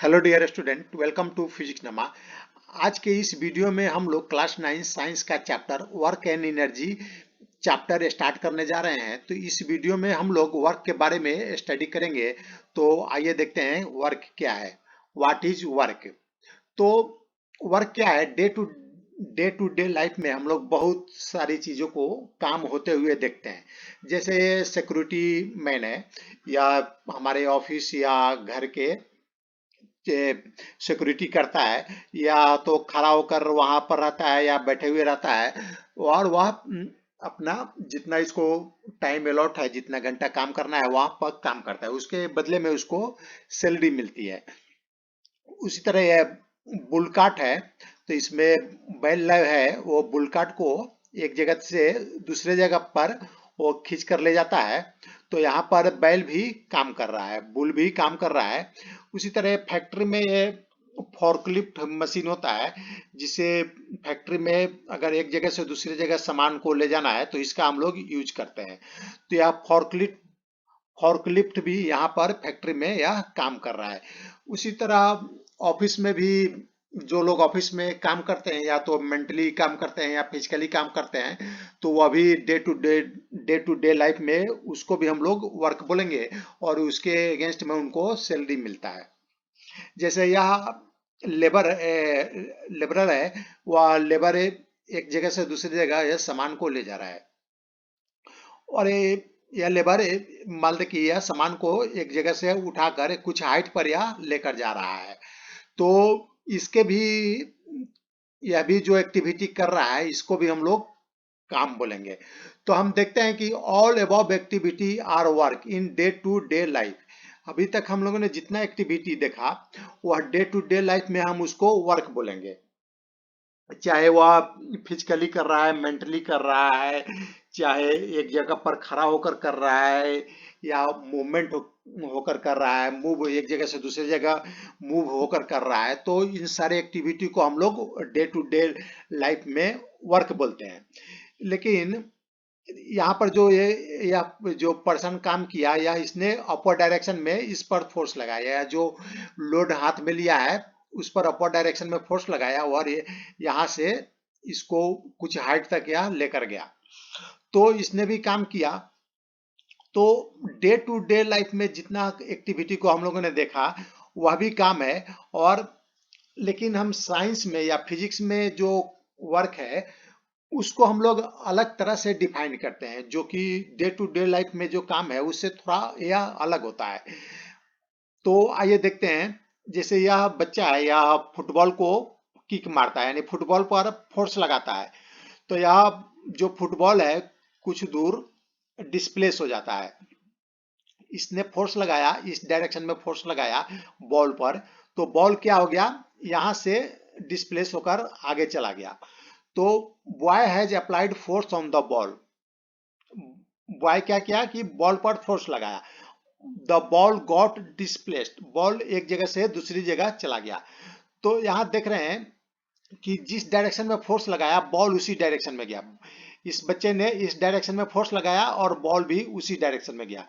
Hello dear student, welcome to physics नमा। आज के इस वीडियो में हम लोग क्लास 9 साइंस का chapter work and energy chapter start करने जा रहे हैं। तो इस वीडियो में हम लोग वर्क के बारे में स्टडी करेंगे। तो आइए देखते हैं वर्क क्या है। What is work? तो वर्क क्या है? डे टू डे लाइफ में हम लोग बहुत सारी चीज़ों को काम होते हुए देखते हैं। जैसे सिक्योरिटी मैन है, या हमारे ऑफिस या घर के सिक्योरिटी करता है, या तो खड़ा होकर वहां पर रहता है या बैठे हुए रहता है। और वह अपना जितना इसको टाइम अलॉट है, जितना घंटा काम करना है वहां पर काम करता है, उसके बदले में उसको सैलरी मिलती है। उसी तरह यह बुलकाट है। तो इसमें बैल है, वो बुलकाट को एक जगह से दूसरे जगह पर वो खींच कर ले जाता है। तो यहाँ पर बैल भी काम कर रहा है, बुल भी काम कर रहा है। उसी तरह फैक्ट्री में ये फोर्कलिफ्ट मशीन होता है, जिसे फैक्ट्री में अगर एक जगह से दूसरी जगह सामान को ले जाना है तो इसका हम लोग यूज करते हैं। तो यह फोर्कलिफ्ट भी यहाँ पर फैक्ट्री में यह काम कर रहा है। उसी तरह ऑफिस में भी जो लोग ऑफिस में काम करते हैं, या तो मेंटली काम करते हैं या फिजिकली काम करते हैं, तो वह भी डे टू डे लाइफ में उसको भी हम लोग वर्क बोलेंगे। और उसके अगेंस्ट में उनको सैलरी मिलता है। जैसे यह लेबरर है, वह लेबर एक जगह से दूसरी जगह यह सामान को ले जा रहा है। और यह लेबर मान ले कि यह सामान को एक जगह से उठाकर कुछ हाइट पर यह लेकर जा रहा है। तो इसके भी यह भी जो एक्टिविटी कर रहा है, इसको भी हम लोग काम बोलेंगे। तो हम देखते हैं कि all above activity are work in day to day life. अभी तक हम लोगों ने जितना एक्टिविटी देखा, वह डे टू डे लाइफ में हम उसको वर्क बोलेंगे। चाहे वह फिजिकली कर रहा है, मेंटली कर रहा है, चाहे एक जगह पर खड़ा होकर कर रहा है, या होकर कर रहा है, मूव एक जगह से दूसरी जगह मूव होकर कर रहा है। तो इन सारे एक्टिविटी को हम लोग डे टू डे लाइफ में वर्क बोलते हैं। लेकिन यहाँ पर जो ये यह जो पर्सन काम किया, या इसने अपर डायरेक्शन में इस पर फोर्स लगाया, या जो लोड हाथ में लिया है उस पर अपर डायरेक्शन में फोर्स लगाया, और ये यहाँ से इसको कुछ हाइट तक यह लेकर गया, तो इसने भी काम किया। तो डे टू डे लाइफ में जितना एक्टिविटी को हम लोगों ने देखा, वह भी काम है। और लेकिन हम साइंस में या फिजिक्स में जो वर्क है, उसको हम लोग अलग तरह से डिफाइन करते हैं, जो कि डे टू डे लाइफ में जो काम है उससे थोड़ा यह अलग होता है। तो आइए देखते हैं। जैसे यह बच्चा है, यह फुटबॉल को किक मारता है, यानी फुटबॉल पर फोर्स लगाता है। तो यह जो फुटबॉल है कुछ दूर डिस्प्लेस हो जाता है। इसने फोर्स लगाया, इस डायरेक्शन में फोर्स लगाया बॉल पर, तो बॉल क्या हो गया, यहां से डिस्प्लेस होकर आगे चला गया। तो boy has applied force on the ball. Boy क्या किया कि बॉल पर फोर्स लगाया। The ball got displaced, ball एक जगह से दूसरी जगह चला गया। तो यहां देख रहे हैं कि जिस डायरेक्शन में फोर्स लगाया, बॉल उसी डायरेक्शन में गया। इस बच्चे ने इस डायरेक्शन में फोर्स लगाया और बॉल भी उसी डायरेक्शन में गया।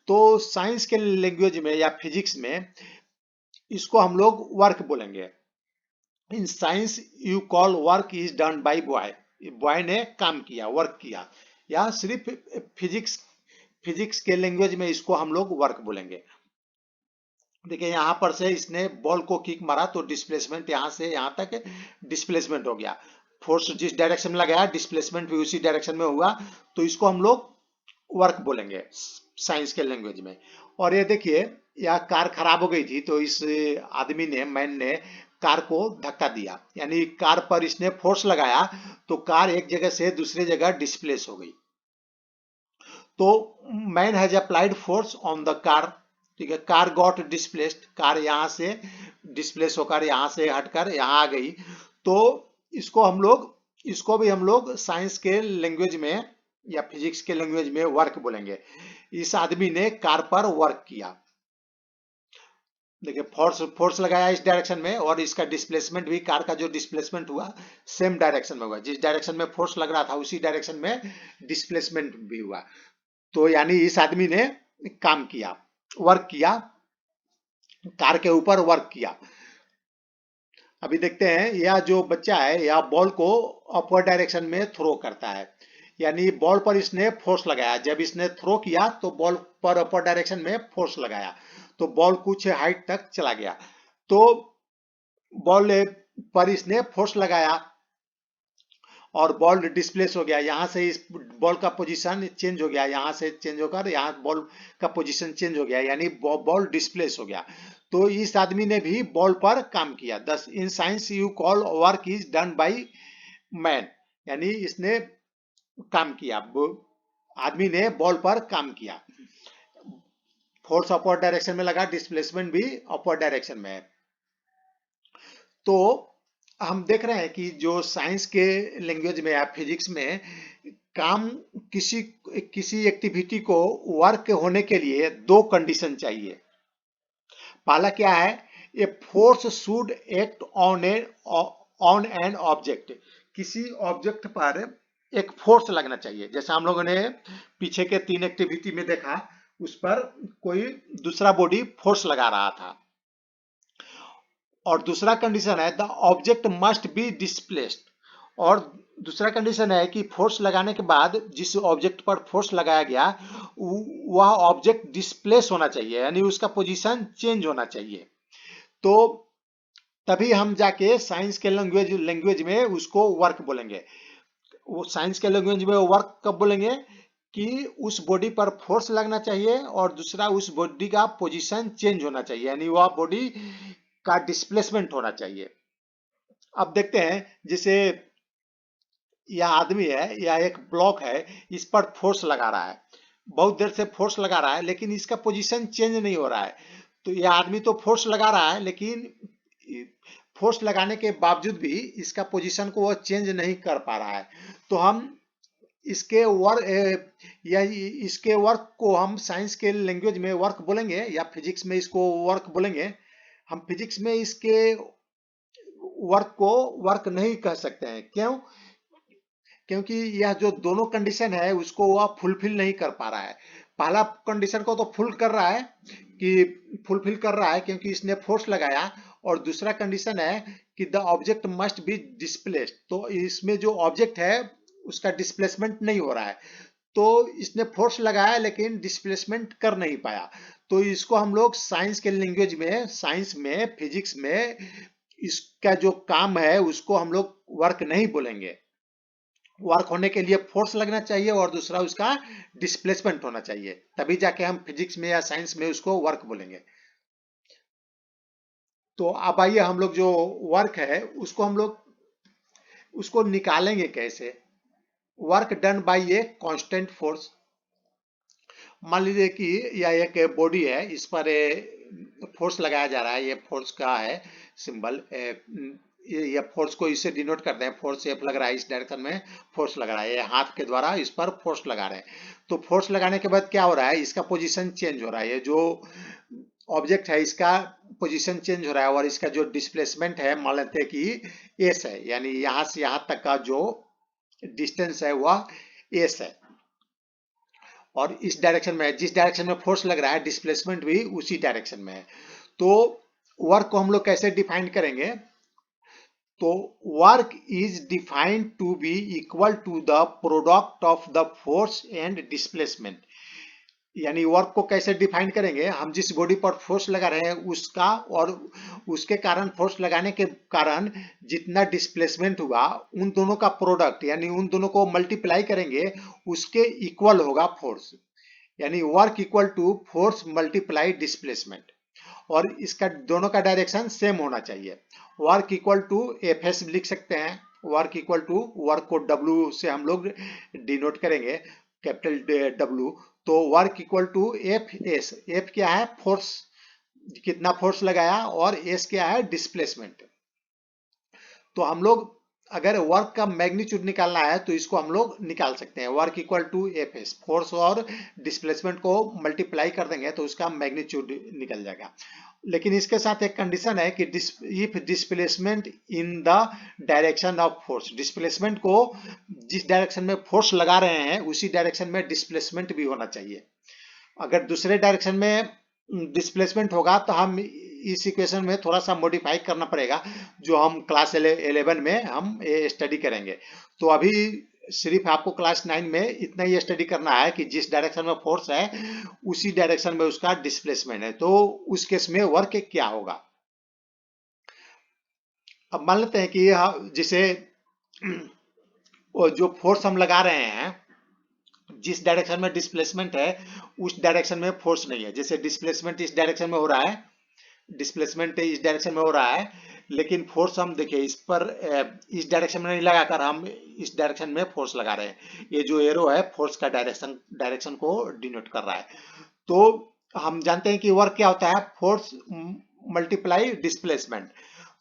तो साइंस के लैंग्वेज में या फिजिक्स में इसको हम लोग वर्क बोलेंगे। In science you call work is done by boy. Boy ने काम किया, वर्क किया। या सिर्फ फिजिक्स फिजिक्स के लैंग्वेज में इसको हम लोग वर्क बोलेंगे। देखिए यहाँ पर से इसने बॉल को किक मारा, तो डिस्प्लेसमेंट यहाँ से यहाँ तक डिस्प्लेसमेंट हो गया। फोर्स जिस डायरेक्शन में लगाया, डिस्प्लेसमेंट भी उसी डायरेक्शन में हुआ। तो इसको हम लोग वर्क बोलेंगे साइंस के लैंग्वेज में। और ये देखिए, यह कार खराब हो गई थी, तो इस आदमी ने, मैन ने कार को धक्का दिया, यानी कार पर इसने फोर्स लगाया, तो कार एक जगह से दूसरी जगह डिस्प्लेस हो गई। तो man has applied force on the car. ठीक है, कार गॉट डिस्प्लेस्ड, कार यहाँ से डिस्प्लेस होकर यहाँ से हटकर यहाँ आ गई। तो इसको भी हम लोग साइंस के लैंग्वेज में या फिजिक्स के लैंग्वेज में वर्क बोलेंगे। इस आदमी ने कार पर वर्क किया। देखिए, फोर्स लगाया इस डायरेक्शन में, और इसका डिस्प्लेसमेंट भी, कार का जो डिस्प्लेसमेंट हुआ सेम डायरेक्शन में हुआ। जिस डायरेक्शन में फोर्स लग रहा था उसी डायरेक्शन में डिस्प्लेसमेंट भी हुआ। तो यानी इस आदमी ने काम किया, वर्क किया। कार के ऊपर वर्क किया। अभी देखते हैं यह जो बच्चा है यह बॉल को अपवर्ड डायरेक्शन में थ्रो करता है, यानी बॉल पर इसने फोर्स लगाया। जब इसने थ्रो किया तो बॉल पर अपवर्ड डायरेक्शन में फोर्स लगाया, तो बॉल कुछ हाइट तक चला गया। तो बॉल पर इसने फोर्स लगाया और बॉल डिस्प्लेस हो गया। यहाँ से इस बॉल का पोजीशन चेंज हो गया, यहाँ से चेंज होकर यहाँ बॉल का पोजीशन चेंज हो गया, यानी बॉल डिस्प्लेस हो गया। तो इस आदमी ने भी बॉल पर काम किया। दस in science you call work is done by man, यानी इसने काम किया, आदमी ने बॉल पर काम किया। फोर्स अपवर्ड डायरेक्शन में लगा, डिस्प्लेसमेंट भी अपवर्ड डायरेक्शन में है। तो हम देख रहे हैं कि जो साइंस के लैंग्वेज में या फिजिक्स में काम किसी किसी एक्टिविटी को वर्क होने के लिए दो कंडीशन चाहिए। पहला क्या है, a force should act on an object, किसी ऑब्जेक्ट पर एक फोर्स लगना चाहिए। जैसे हम लोगों ने पीछे के 3 एक्टिविटी में देखा, उस पर कोई दूसरा बॉडी फोर्स लगा रहा था। और दूसरा कंडीशन है the object must be displaced, और दूसरा कंडीशन है कि फोर्स लगाने के बाद जिस ऑब्जेक्ट पर फोर्स लगाया गया वह ऑब्जेक्ट डिस्प्लेस होना चाहिए, यानी उसका पोजीशन चेंज होना चाहिए। तो तभी हम जाके साइंस के लैंग्वेज में उसको वर्क बोलेंगे। वो साइंस के लैंग्वेज में वर्क कब बोलेंगे कि उस बॉडी पर फोर्स लगना चाहिए और दूसरा उस बॉडी का पोजीशन चेंज होना चाहिए, यानी वह बॉडी का डिस्प्लेसमेंट होना चाहिए। अब देखते हैं, जैसे यह आदमी है या एक ब्लॉक है, इस पर फोर्स लगा रहा है, बहुत देर से फोर्स लगा रहा है, लेकिन इसका पोजीशन चेंज नहीं हो रहा है। तो यह आदमी तो फोर्स लगा रहा है, लेकिन फोर्स लगाने के बावजूद भी इसका पोजीशन को वह चेंज नहीं कर पा रहा है। तो हम इसके वर्क को हम साइंस के लैंग्वेज में वर्क बोलेंगे या फिजिक्स में इसको वर्क बोलेंगे। हम फिजिक्स में इसके वर्क को वर्क नहीं कह सकते हैं। क्यों? क्योंकि यह जो दोनों कंडीशन है उसको वह फुलफिल नहीं कर पा रहा है। पहला कंडीशन को तो फुलफिल कर रहा है क्योंकि इसने फोर्स लगाया, और दूसरा कंडीशन है कि the object must be displaced, तो इसमें जो ऑब्जेक्ट है उसका डिस्प्लेसमेंट नहीं हो रहा है। तो इसने फोर्स लगाया लेकिन डिस्प्लेसमेंट कर नहीं पाया। तो इसको हम लोग साइंस के लैंग्वेज में, साइंस में, फिजिक्स में इसका जो काम है उसको हम लोग वर्क नहीं बोलेंगे। वर्क होने के लिए फोर्स लगना चाहिए और दूसरा उसका डिस्प्लेसमेंट होना चाहिए, तभी जाके हम फिजिक्स में या साइंस में उसको वर्क बोलेंगे। तो अब आइए हम लोग जो वर्क है उसको निकालेंगे कैसे। Work done by a constant force. मान लीजिए कि यह एक बॉडी है, इस पर फोर्स लगाया जा रहा है, ये फोर्स का है सिंबल, ये फोर्स को इससे डिनोट करते हैं, फोर्स एफ लग रहा है, इस डायरेक्शन में फोर्स लग रहा है, ये हाथ के द्वारा इस पर फोर्स लगा रहे हैं। तो फोर्स लगाने के बाद क्या हो रहा है, इसका पोजीशन चेंज हो रहा है, ये जो ऑब्जेक्ट है इसका पोजीशन चेंज हो रहा है, और इसका जो डिस्प्लेसमेंट है मान लेते हैं कि एस है, यानी यहां से यहां तक का जो डिस्टेंस है वह एस है। और इस डायरेक्शन में, जिस डायरेक्शन में फोर्स लग रहा है, डिस्प्लेसमेंट भी उसी डायरेक्शन में है। तो वर्क को हम लोग कैसे डिफाइन करेंगे, तो work is defined to be equal to the product of the force and displacement. यानी वर्क को कैसे डिफाइन करेंगे, हम जिस बॉडी पर फोर्स लगा रहे हैं उसका और उसके कारण, फोर्स लगाने के कारण जितना डिस्प्लेसमेंट हुआ उन दोनों का प्रोडक्ट, यानी उन दोनों को मल्टीप्लाई करेंगे, उसके इक्वल होगा फोर्स, यानी work equal to force multiply displacement. और इसका दोनों का डायरेक्शन सेम होना चाहिए। Work equal to F S लिख सकते हैं, वर्क इक्वल टू, वर्क को डब्ल्यू से हम लोग डिनोट करेंगे, कैपिटल डब्ल्यू। तो work equal to F S, F क्या है, फोर्स, कितना फोर्स लगाया, और एस क्या है, डिस्प्लेसमेंट। तो हम लोग अगर वर्क का मैग्नीट्यूड निकालना है तो इसको हम लोग निकाल सकते हैं, work equal to F S, force और डिस्प्लेसमेंट को मल्टीप्लाई कर देंगे तो उसका मैग्नीट्यूड निकल जाएगा। लेकिन इसके साथ एक कंडीशन है कि if displacement in the direction of force, displacement को जिस डायरेक्शन में फोर्स लगा रहे हैं उसी डायरेक्शन में डिस्प्लेसमेंट भी होना चाहिए। अगर दूसरे डायरेक्शन में डिस्प्लेसमेंट होगा तो हम इस इक्वेशन में थोड़ा सा मॉडिफाई करना पड़ेगा, जो हम क्लास 11 में हम स्टडी करेंगे। तो अभी सिर्फ आपको क्लास 9 में इतना ही स्टडी करना है कि जिस डायरेक्शन में फोर्स है उसी डायरेक्शन में उसका डिस्प्लेसमेंट है, तो उस केस में वर्क क्या होगा। अब मान लेते हैं कि जिसे वो जो फोर्स हम लगा रहे हैं, जिस डायरेक्शन में डिस्प्लेसमेंट है उस डायरेक्शन में फोर्स नहीं है। जैसे डिस्प्लेसमेंट इस डायरेक्शन में हो रहा है, डिस्प्लेसमेंट इस डायरेक्शन में हो रहा है, लेकिन फोर्स हम देखिए इस पर इस डायरेक्शन में नहीं लगाकर हम इस डायरेक्शन में फोर्स लगा रहे हैं। ये जो एरो है फोर्स का डायरेक्शन को डिनोट कर रहा है। तो हम जानते हैं कि वर्क क्या होता है, फोर्स मल्टीप्लाई डिस्प्लेसमेंट।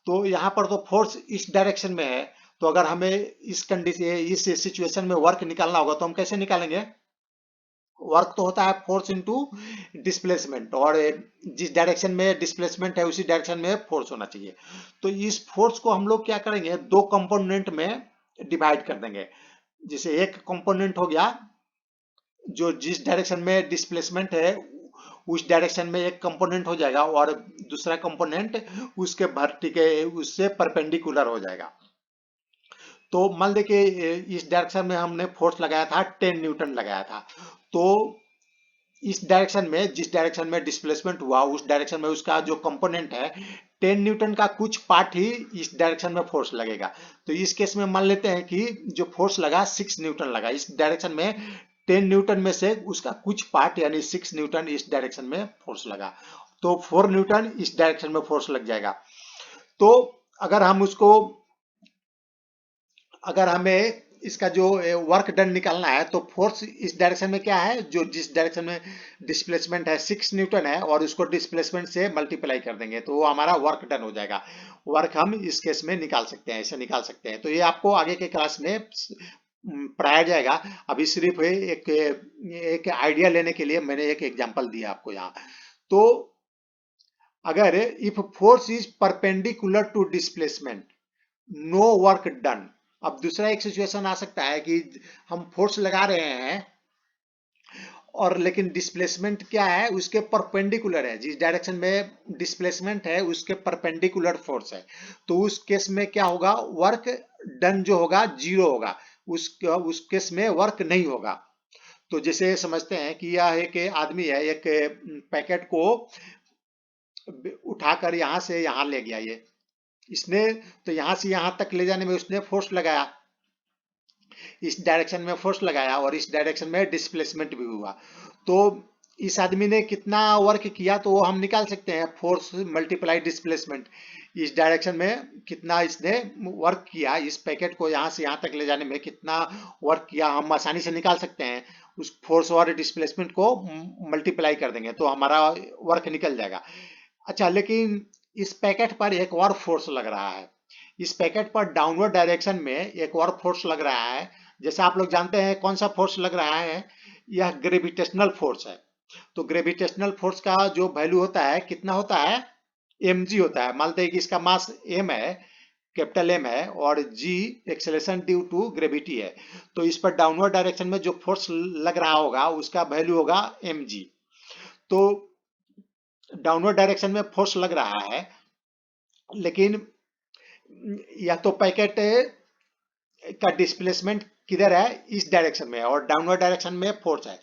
तो यहाँ पर तो फोर्स इस डायरेक्शन में है, तो अगर हमें इस कंडीशन इस सिचुएशन में वर्क निकालना होगा तो हम कैसे निकालेंगे। वर्क तो होता है फोर्स इनटू डिस्प्लेसमेंट, और जिस डायरेक्शन में डिस्प्लेसमेंट है उसी डायरेक्शन में फोर्स होना चाहिए। तो इस फोर्स को हम लोग क्या करेंगे, दो कंपोनेंट में डिवाइड कर देंगे। जैसे एक कंपोनेंट हो गया जो जिस डायरेक्शन में डिस्प्लेसमेंट है उस डायरेक्शन में एक कंपोनेंट हो जाएगा, और दूसरा कंपोनेंट उसके वर्टिकल उससे परपेंडिकुलर हो जाएगा। तो मान लें कि इस डायरेक्शन में हमने फोर्स लगाया था 10 न्यूटन लगाया था, तो इस डायरेक्शन में जिस डायरेक्शन में डिस्प्लेसमेंट हुआ उस डायरेक्शन में उसका जो कंपोनेंट है 10 न्यूटन का कुछ पार्ट ही इस डायरेक्शन में फोर्स लगेगा। तो इस केस में मान लेते हैं कि जो फोर्स लगा 6 न्यूटन लगा इस डायरेक्शन में, 10 न्यूटन में से उसका कुछ पार्ट यानी 6 न्यूटन इस डायरेक्शन में फोर्स लगा, तो 4 न्यूटन इस डायरेक्शन में फोर्स लग जाएगा। तो अगर हम उसको अगर हमें इसका जो वर्क डन निकालना है तो फोर्स इस डायरेक्शन में क्या है, जो जिस डायरेक्शन में डिस्प्लेसमेंट है 6 न्यूटन है और उसको डिस्प्लेसमेंट से मल्टीप्लाई कर देंगे तो वो हमारा वर्क डन हो जाएगा। वर्क हम इस केस में निकाल सकते हैं, ऐसे निकाल सकते हैं। तो ये आपको आगे के क्लास में पढ़ाया जाएगा। अभी सिर्फ एक आइडिया लेने के लिए मैंने एक एग्जांपल दिया आपको यहाँ। तो अगर if force is perpendicular to displacement no work done. अब दूसरा एक सिचुएशन आ सकता है कि हम फोर्स लगा रहे हैं और लेकिन डिस्प्लेसमेंट क्या है उसके परपेंडिकुलर है, जिस डायरेक्शन में डिस्प्लेसमेंट है उसके परपेंडिकुलर फोर्स है। तो उस केस में क्या होगा, वर्क डन जो होगा जीरो होगा, उस केस में वर्क नहीं होगा। तो जैसे समझते हैं कि यह एक आदमी है, एक पैकेट को उठाकर यहां से यहां ले गया, ये इसने तो यहां से यहां तक ले जाने में उसने फोर्स लगाया, इस डायरेक्शन में फोर्स लगाया और इस डायरेक्शन में डिस्प्लेसमेंट भी हुआ। तो इस आदमी ने कितना वर्क किया तो वो हम निकाल सकते हैं, फोर्स मल्टीप्लाई डिस्प्लेसमेंट। इस डायरेक्शन में कितना इसने वर्क किया, इस पैकेट को यहां से यहां तक ले जाने में कितना वर्क किया हम आसानी से निकाल सकते हैं। उस फोर्स और डिस्प्लेसमेंट को मल्टीप्लाई कर देंगे तो हमारा वर्क निकल जाएगा। अच्छा, लेकिन इस पैकेट पर एक और फोर्स लग रहा है, इस पैकेट पर डाउनवर्ड डायरेक्शन में एक और फोर्स लग रहा है। जैसे आप लोग जानते हैं कौन सा फोर्स लग रहा है, यह ग्रेविटेशनल फोर्स है। तो ग्रेविटेशनल फोर्स का जो वैल्यू होता है कितना होता है, mg होता है। मानते हैं कि इसका मास m है, कैपिटल M है, और g acceleration due to gravity है। तो इस पर डाउनवर्ड डायरेक्शन में जो फोर्स लग रहा होगा उसका वैल्यू होगा mg। तो डाउनवर्ड डायरेक्शन में फोर्स लग रहा है, लेकिन या तो पैकेट का डिस्प्लेसमेंट किधर है, इस डायरेक्शन में, और डाउनवर्ड डायरेक्शन में फोर्स है।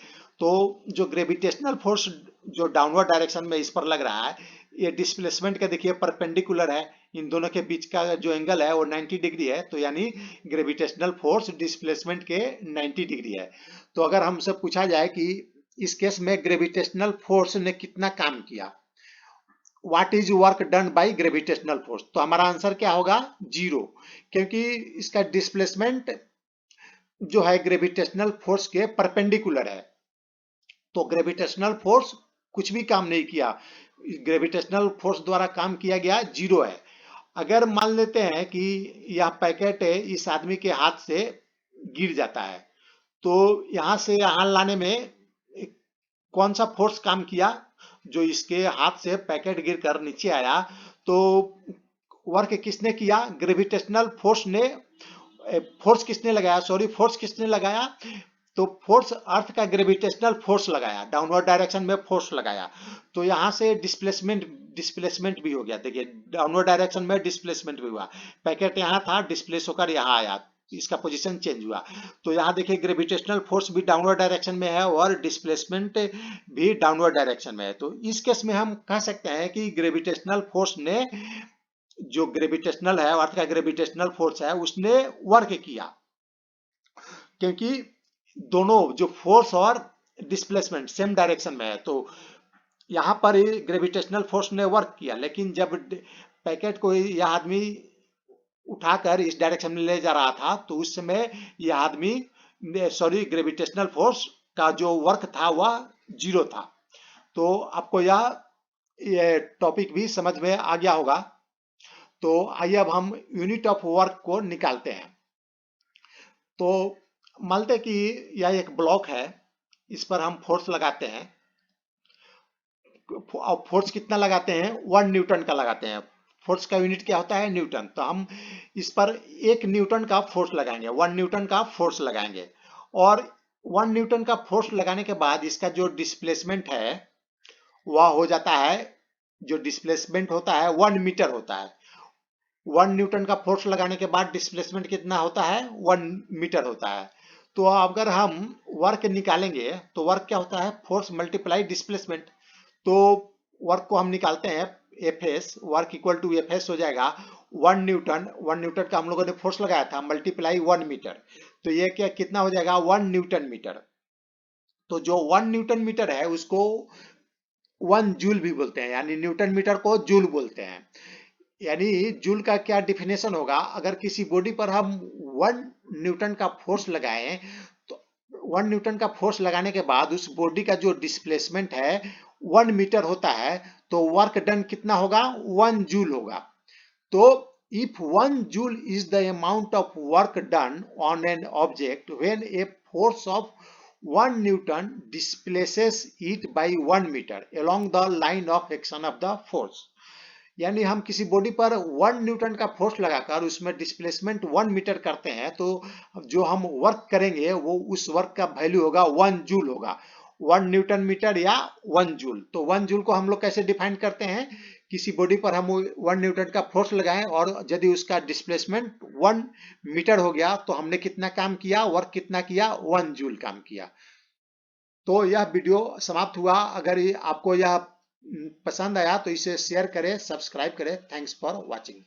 तो जो ग्रेविटेशनल फोर्स जो डाउनवर्ड डायरेक्शन में इस पर लग रहा है, ये डिस्प्लेसमेंट का देखिए परपेंडिकुलर है, इन दोनों के बीच का जो एंगल है वो 90 डिग्री है। तो यानी ग्रेविटेशनल फोर्स डिस्प्लेसमेंट के 90 डिग्री है। तो अगर हमसे पूछा जाए कि इस केस में ग्रेविटेशनल फोर्स ने कितना काम किया, what is work done by gravitational force, तो हमारा आंसर क्या होगा, जीरो, क्योंकि इसका डिस्प्लेसमेंट जो है ग्रेविटेशनल फोर्स के परपेंडिकुलर है। तो ग्रेविटेशनल फोर्स कुछ भी काम नहीं किया, ग्रेविटेशनल फोर्स द्वारा काम किया गया जीरो है। अगर मान लेते हैं कि यह पैकेट इस आदमी के हाथ से गिर जाता है, तो यहां से यहां लाने में कौन सा फोर्स काम किया, जो इसके हाथ से पैकेट गिरकर नीचे आया, तो वर्क किसने किया, ग्रेविटेशनल फोर्स ने, फोर्स किसने लगाया, तो फोर्स अर्थ का ग्रेविटेशनल फोर्स लगाया, डाउनवर्ड डायरेक्शन में फोर्स लगाया, तो यहाँ से डिस्प्लेसमेंट भी हो गया। देखिए डाउनवर्ड डायरेक्शन में डिस्प्लेसमेंट भी हुआ, पैकेट यहाँ था, डिस्प्लेस होकर यहाँ आया, इसका पोजीशन चेंज हुआ। तो यहाँ देखिए ग्रेविटेशनल फोर्स भी डाउनवर्ड डायरेक्शन में है और डिस्प्लेसमेंट भी डाउनवर्ड डायरेक्शन में है। तो इस केस में हम कह सकते हैं कि ग्रेविटेशनल फोर्स ने, जो ग्रेविटेशनल है, अर्थ का ग्रेविटेशनल फोर्स है, उसने वर्क किया, क्योंकि दोनों जो फोर्स और डिस्प्लेसमेंट सेम डायरेक्शन में है। तो यहाँ पर ग्रेविटेशनल फोर्स ने वर्क किया, लेकिन जब पैकेट को यह आदमी उठाकर इस डायरेक्शन में ले जा रहा था, तो उस समय यह आदमी, सॉरी, ग्रेविटेशनल फोर्स का जो वर्क था वह 0 था। तो आपको यह टॉपिक भी समझ में आ गया होगा। तो आइए अब हम यूनिट ऑफ वर्क को निकालते हैं। तो मानते कि यह एक ब्लॉक है, इस पर हम फोर्स लगाते हैं। अब फोर्स कितना लगाते हैं? 1 न्यूटन का लगाते हैं। फोर्स का यूनिट क्या होता है? न्यूटन। तो हम इस पर 1 न्यूटन का फोर्स लगाएंगे, 1 न्यूटन का फोर्स लगाएंगे। और 1 न्यूटन का फोर्स लगाने के बाद इसका जो डिस्प्लेसमेंट है वह हो जाता है, जो डिस्प्लेसमेंट होता है 1 मीटर होता है। 1 न्यूटन का फोर्स लगाने के बाद डिस्प्लेसमेंट कितना होता है? 1 मीटर होता है। तो अगर हम वर्क निकालेंगे तो वर्क क्या होता है? Force multiply displacement. तो वर्क को हम निकालते हैं, F S, work equal to F S हो जाएगा 1 न्यूटन, 1 न्यूटन का हम लोगों ने फोर्स लगाया था, मल्टीप्लाई 1 मीटर। तो ये क्या कितना हो जाएगा? 1 न्यूटन मीटर। तो जो 1 न्यूटन मीटर है उसको 1 जूल भी बोलते हैं, यानी न्यूटन मीटर को जूल बोलते हैं। यानी जूल का क्या डिफिनेशन होगा? अगर किसी बॉडी पर हम 1 न्यूटन का फोर्स लगाएं, तो 1 न्यूटन का फोर्स लगाने के बाद उस बॉडी का जो डिस्प्लेसमेंट है 1 मीटर होता है, तो वर्क डन कितना होगा? 1 जूल होगा। तो if 1 joule is the amount of work done on an object when a force of 1 newton displaces it by 1 meter along the line of action of the force, यानी हम किसी body पर 1 Newton का force लगाकर उसमें displacement 1 metre करते हैं, तो जो हम वर्क करेंगे वो उस वर्क का वैल्यू होगा 1 जूल होगा, 1 न्यूटन मीटर या 1 जूल। तो 1 जूल को हम लोग कैसे डिफाइन करते हैं? किसी बॉडी पर हम 1 न्यूटन का फोर्स लगाएं और यदि उसका डिस्प्लेसमेंट 1 मीटर हो गया तो हमने कितना काम किया? वर्क कितना किया? 1 जूल काम किया। तो यह वीडियो समाप्त हुआ। अगर आपको यह पसंद आया तो इसे शेयर करें, सब्सक्राइब करें। Thanks for watching.